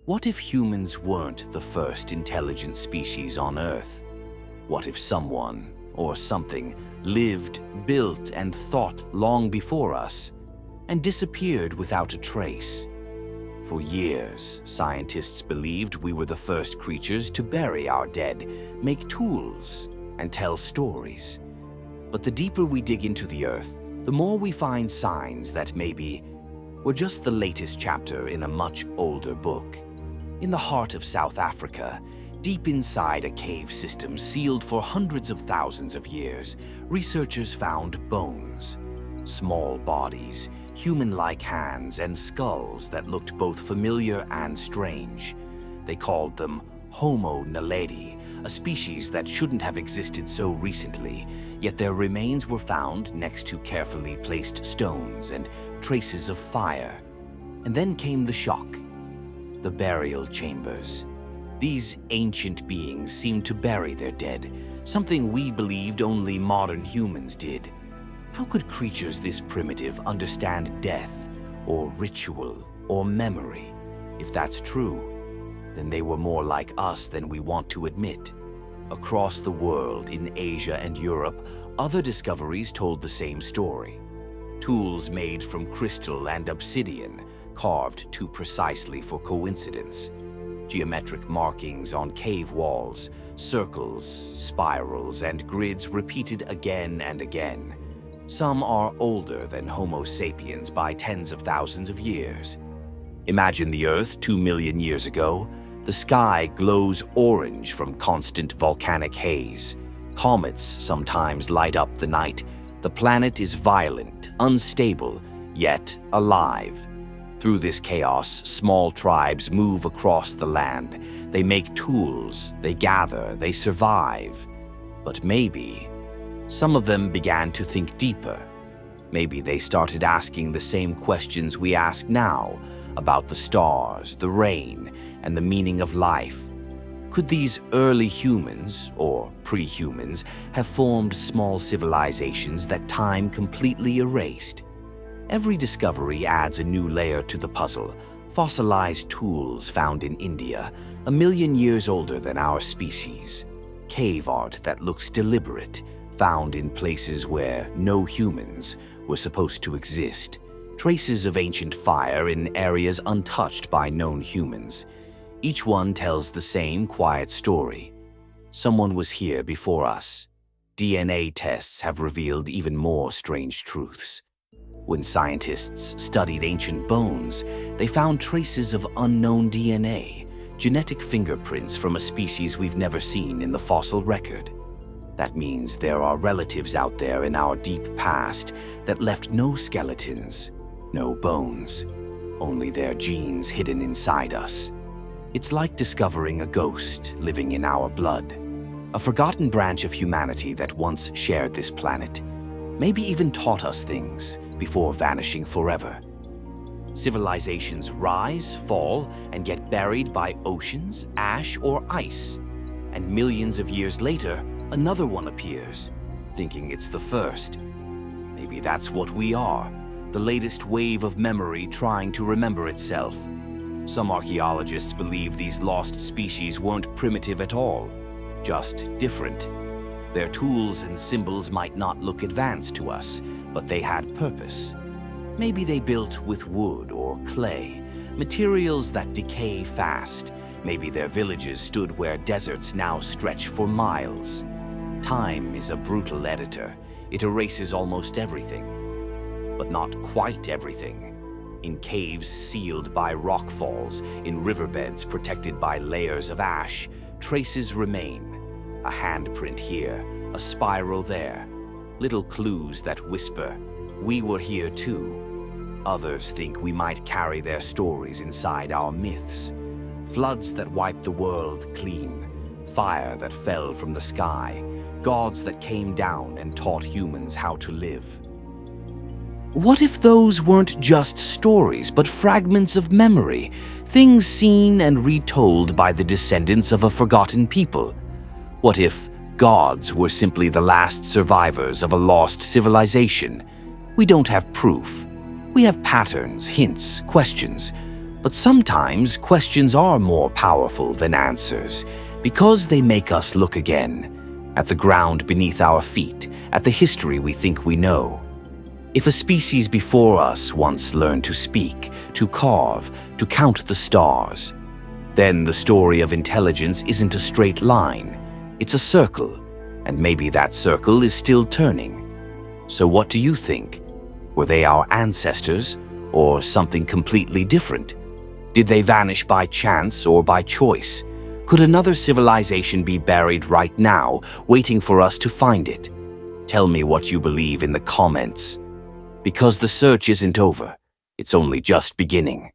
What if humans weren't the first intelligent species on Earth? What if someone, or something, lived, built, and thought long before us, and disappeared without a trace? For years, scientists believed we were the first creatures to bury our dead, make tools, and tell stories. But the deeper we dig into the Earth, the more we find signs that maybe we're just the latest chapter in a much older book. In the heart of South Africa, deep inside a cave system sealed for hundreds of thousands of years, researchers found bones, small bodies, human-like hands, and skulls that looked both familiar and strange. They called them Homo naledi, a species that shouldn't have existed so recently, yet their remains were found next to carefully placed stones and traces of fire. And then came the shock. The burial chambers. These ancient beings seemed to bury their dead, something we believed only modern humans did. How could creatures this primitive understand death, or ritual, or memory? If that's true, then they were more like us than we want to admit. Across the world, in Asia and Europe, other discoveries told the same story. Tools made from crystal and obsidian, carved too precisely for coincidence. Geometric markings on cave walls, circles, spirals, and grids repeated again and again. Some are older than Homo sapiens by tens of thousands of years. Imagine the Earth 2 million years ago. The sky glows orange from constant volcanic haze. Comets sometimes light up the night. The planet is violent, unstable, yet alive. Through this chaos, small tribes move across the land. They make tools, they gather, they survive. But maybe some of them began to think deeper. Maybe they started asking the same questions we ask now about the stars, the rain, and the meaning of life. Could these early humans, or pre-humans, have formed small civilizations that time completely erased? Every discovery adds a new layer to the puzzle. Fossilized tools found in India, 1 million years older than our species. Cave art that looks deliberate, found in places where no humans were supposed to exist. Traces of ancient fire in areas untouched by known humans. Each one tells the same quiet story. Someone was here before us. DNA tests have revealed even more strange truths. When scientists studied ancient bones, they found traces of unknown DNA, genetic fingerprints from a species we've never seen in the fossil record. That means there are relatives out there in our deep past that left no skeletons, no bones, only their genes hidden inside us. It's like discovering a ghost living in our blood, a forgotten branch of humanity that once shared this planet, maybe even taught us things before vanishing forever. Civilizations rise, fall, and get buried by oceans, ash, or ice. And millions of years later, another one appears, thinking it's the first. Maybe that's what we are, the latest wave of memory trying to remember itself. Some archaeologists believe these lost species weren't primitive at all, just different. Their tools and symbols might not look advanced to us, but they had purpose. Maybe they built with wood or clay, materials that decay fast. Maybe their villages stood where deserts now stretch for miles. Time is a brutal editor. It erases almost everything, but not quite everything. In caves sealed by rock falls, in riverbeds protected by layers of ash, traces remain. A handprint here, a spiral there. Little clues that whisper, we were here too. Others think we might carry their stories inside our myths. Floods that wiped the world clean. Fire that fell from the sky. Gods that came down and taught humans how to live. What if those weren't just stories, but fragments of memory, things seen and retold by the descendants of a forgotten people? What if gods were simply the last survivors of a lost civilization? We don't have proof. We have patterns, hints, questions. But sometimes questions are more powerful than answers because they make us look again at the ground beneath our feet, at the history we think we know. If a species before us once learned to speak, to carve, to count the stars, then the story of intelligence isn't a straight line. It's a circle, and maybe that circle is still turning. So what do you think? Were they our ancestors, or something completely different? Did they vanish by chance or by choice? Could another civilization be buried right now, waiting for us to find it? Tell me what you believe in the comments. Because the search isn't over, it's only just beginning.